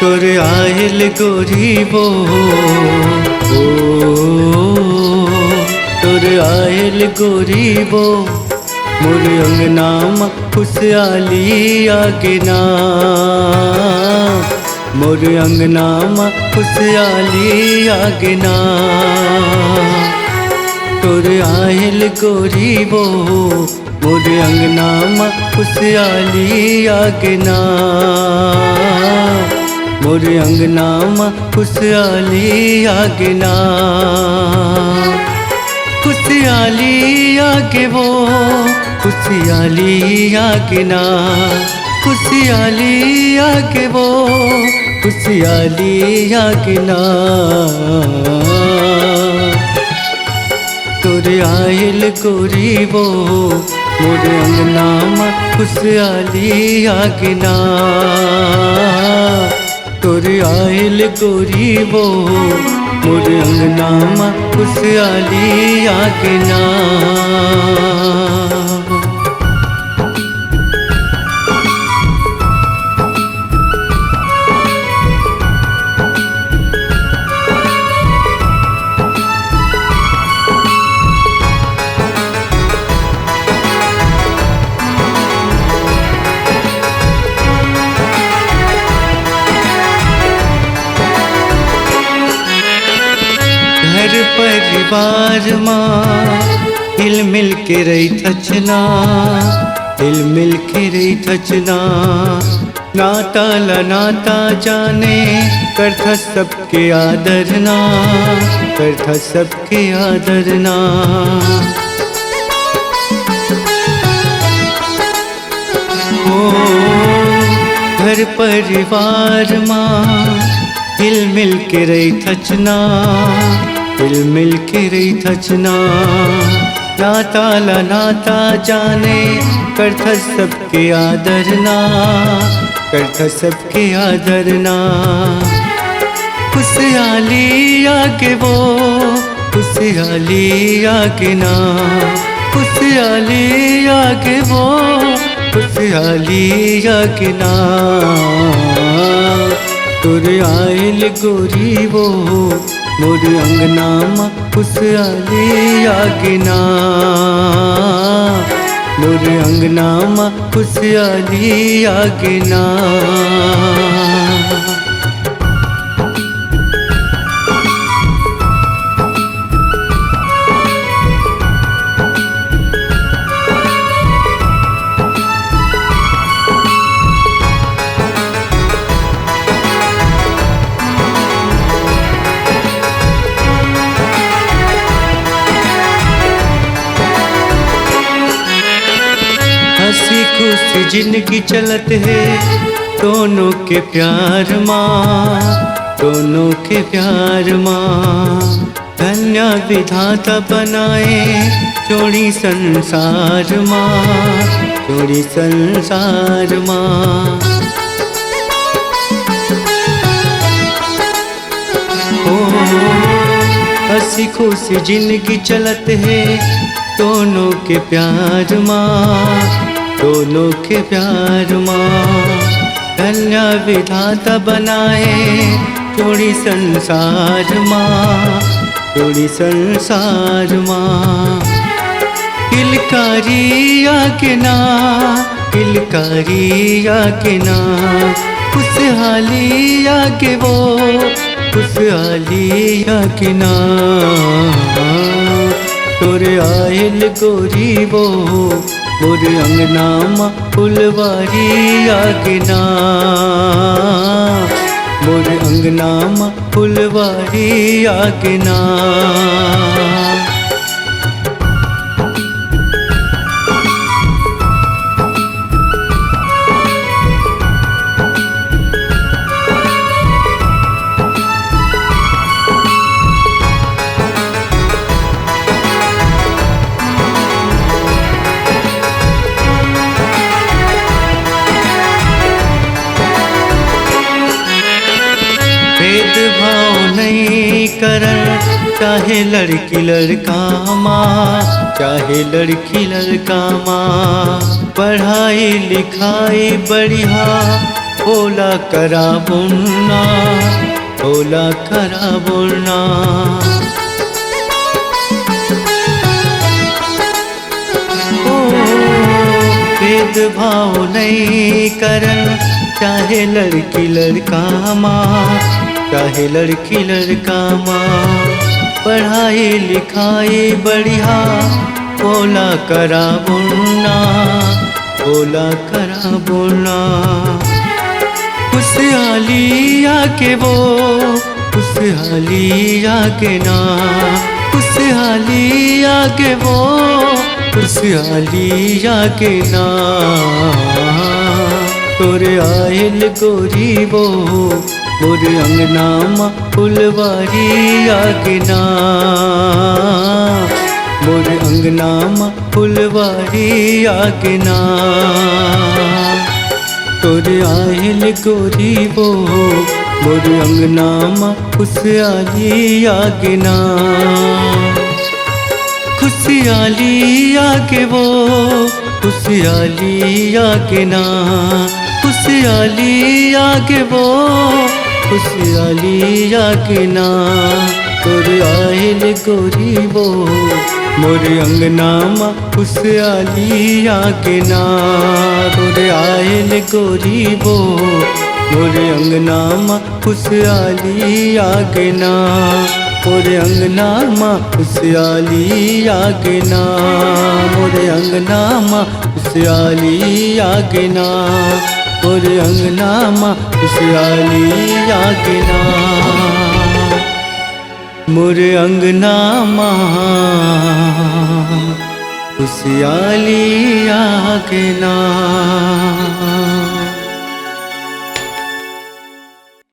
तोर आयल गोरी वो तोर आयल गोरी वो मोर अंगना में खुशहाली आगे ना, मोर अंगना में खुशहाली आगे ना। तोर आयल गोरी वो मोर अंगना में खुशहाली आगे ना, मोर अंगना में खुशहाली आगे ना। खुशहाली आगे वो खुशहाली आगे ना, खुशहाली आगे वो खुशहाली आगे ना। तोरे आयल गोरी वो मोर अंगना में खुशहाली आगे ना, तोरे आयल गोरी वो मोर अंगना में खुशहाली आगे ना। घर परिवार माँ हिल मिल के रही थचना, हिल मिल के रही थचना। नाता ला नाता जाने करथा सबके आदरना, करथा सबके आदरना। ओ घर परिवार माँ हिल मिल के रही थचना, हिल मिल के रही थचना। नाता ला नाता जाने करथा सबके आदरना, करथा सबके आदरना। खुशहाली आगे वो खुशहाली आगे ना, खुशहाली आगे वो खुशहाली आगे ना। तोरे आयल गोरी वो मोर अंगना में खुशहाली आगे ना, मोर अंगना में खुशहाली आगे ना। हंसी खुशी जिंदगी चलत है दोनों के प्यार माँ, दोनों के प्यार माँ। धन्य विधाता बनाए जोड़ी संसार माँ, जोड़ी संसार माँ। ओ हंसी खुशी जिंदगी चलत है दोनों के प्यार माँ, दोनों के प्यार माँ। धन्य विधाता बनाए जोड़ी संसार माँ, जोड़ी संसार माँ। किलकारी आगे ना, किलकारी आगे ना। खुशहाली आगे वो खुशहाली आगे ना। तोरे आयल गोरी वो मोर अंगना में फुलवारी आगे ना, मोर अंगना में फुलवारी आगे ना। करन, चाहे लड़की लड़का माँ, चाहे लड़की लड़का माँ। पढ़ाई लिखाई बढ़िया होला करा बुना, होला करा बुना। भेदभाव नहीं करन, चाहे लड़की लड़का माँ, चाहे लड़की लड़का माँ। पढ़ाई लिखाई बढ़िया होला करा बुना, होला करा बुना। खुशहाली आके वो, खुशहाली आके ना, खुशहाली आके वो, खुशहाली आके ना। तोरे आयल गोरी वो मोरे अंगना माँ फुलवारी आके ना, मोरे अंगना माँ फुलवारी आके ना। तोरे आयल गोरी वो मोरे अंगना माँ खुशहाली आके ना, खुशहाली आके वो, खुशहाली आके ना, खुशहाली आके वो, खुशहाली आके ना। तोरे आयल गोरी वो मोरे अंगना माँ खुशहाली आके ना, तोरे आयल गोरी वो मोरे अंगना माँ खुशहाली आके ना, मोरे अंगना माँ खुशहाली आके ना, मोरे अंगना माँ खुशहाली आके ना, मोरे अंगना माँ खुशहाली आके ना, मोरे अंगना माँ खुशहाली आके ना।